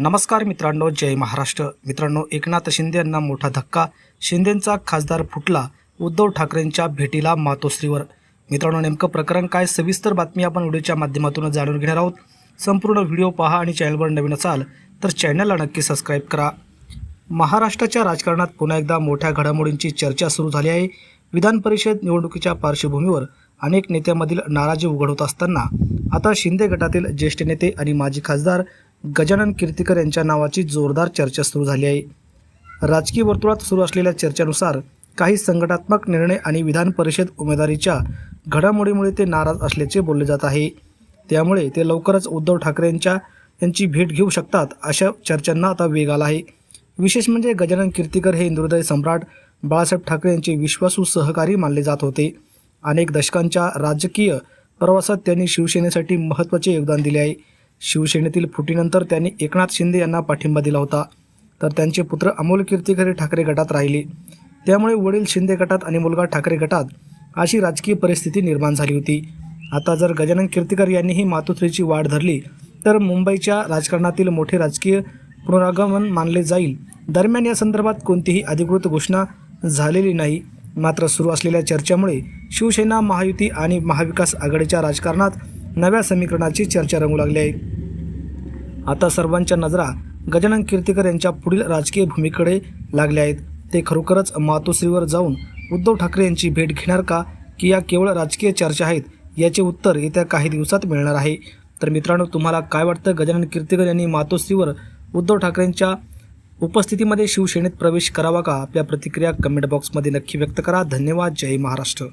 नमस्कार मित्रांनो, जय महाराष्ट्र. मित्रांनो, एकनाथ शिंदे यांना मोठा धक्का. शिंदेंचा खासदार फुटला. उद्धव ठाकरेंच्या भेटीला मातोश्रीवर. मित्रांनो, नेमकं प्रकरण काय, सविस्तर बातमी आपण व्हिडिओच्या माध्यमातून जाणून घेणार आहोत. संपूर्ण व्हिडिओ पहा आणि चॅनलवर नवीन असाल तर चॅनलला नक्की सबस्क्राईब करा. महाराष्ट्राच्या राजकारणात पुन्हा एकदा मोठ्या घडामोडींची चर्चा सुरू झाली आहे. विधान परिषद निवडणुकीच्या पार्श्वभूमीवर अनेक नेत्यांमधील नाराजी उघड होत असताना आता शिंदे गटातील ज्येष्ठ नेते आणि माजी खासदार गजानन कीर्तिकर यांच्या नावाची जोरदार चर्चा सुरू झाली आहे. राजकीय वर्तुळात सुरू असलेल्या चर्चेनुसार काही संघटनात्मक निर्णय आणि विधान परिषद उमेदवारीच्या घडामोडीमुळे ते नाराज असल्याचे बोलले जात आहे. त्यामुळे ते लवकरच उद्धव ठाकरे यांची भेट घेऊ शकतात अशा चर्चांना आता वेग आला आहे. विशेष म्हणजे गजानन कीर्तिकर हे हिंदुहृदय सम्राट बाळासाहेब ठाकरे यांचे विश्वासू सहकारी मानले जात होते. अनेक दशकांच्या राजकीय प्रवासात त्यांनी शिवसेनेसाठी महत्त्वाचे योगदान दिले आहे. शिवसेनेतील फुटीनंतर त्यांनी एकनाथ शिंदे यांना पाठिंबा दिला होता, तर त्यांचे पुत्र अमोल कीर्तिकर हे ठाकरे गटात राहिले. त्यामुळे वडील शिंदे गटात आणि मुलगा ठाकरे गटात अशी राजकीय परिस्थिती निर्माण झाली होती. आता जर गजानन कीर्तिकर यांनीही मातोश्रीची वाट धरली तर मुंबईच्या राजकारणातील मोठे राजकीय पुनरागमन मानले जाईल. दरम्यान या संदर्भात कोणतीही अधिकृत घोषणा झालेली नाही. मात्र सुरू असलेल्या चर्चेमुळे शिवसेना, महायुती आणि महाविकास आघाडीच्या राजकारणात नव्या समीकरणाची चर्चा रंगू लागली आहे. आता सर्वांच्या नजरा गजानन कीर्तिकर यांच्या पुढील राजकीय भूमिकेकडे लागल्या आहेत. ते खरोखरच मातोश्रीवर जाऊन उद्धव ठाकरे यांची भेट घेणार का, की या केवळ राजकीय चर्चा आहेत, याचे उत्तर येत्या काही दिवसात मिळणार आहे. तर मित्रांनो, तुम्हाला काय वाटतं, गजानन कीर्तिकर यांनी मातोश्रीवर उद्धव ठाकरेंच्या उपस्थितीमध्ये शिवसेनेत प्रवेश करावा का? आपल्या प्रतिक्रिया कमेंट बॉक्समध्ये नक्की व्यक्त करा. धन्यवाद. जय महाराष्ट्र.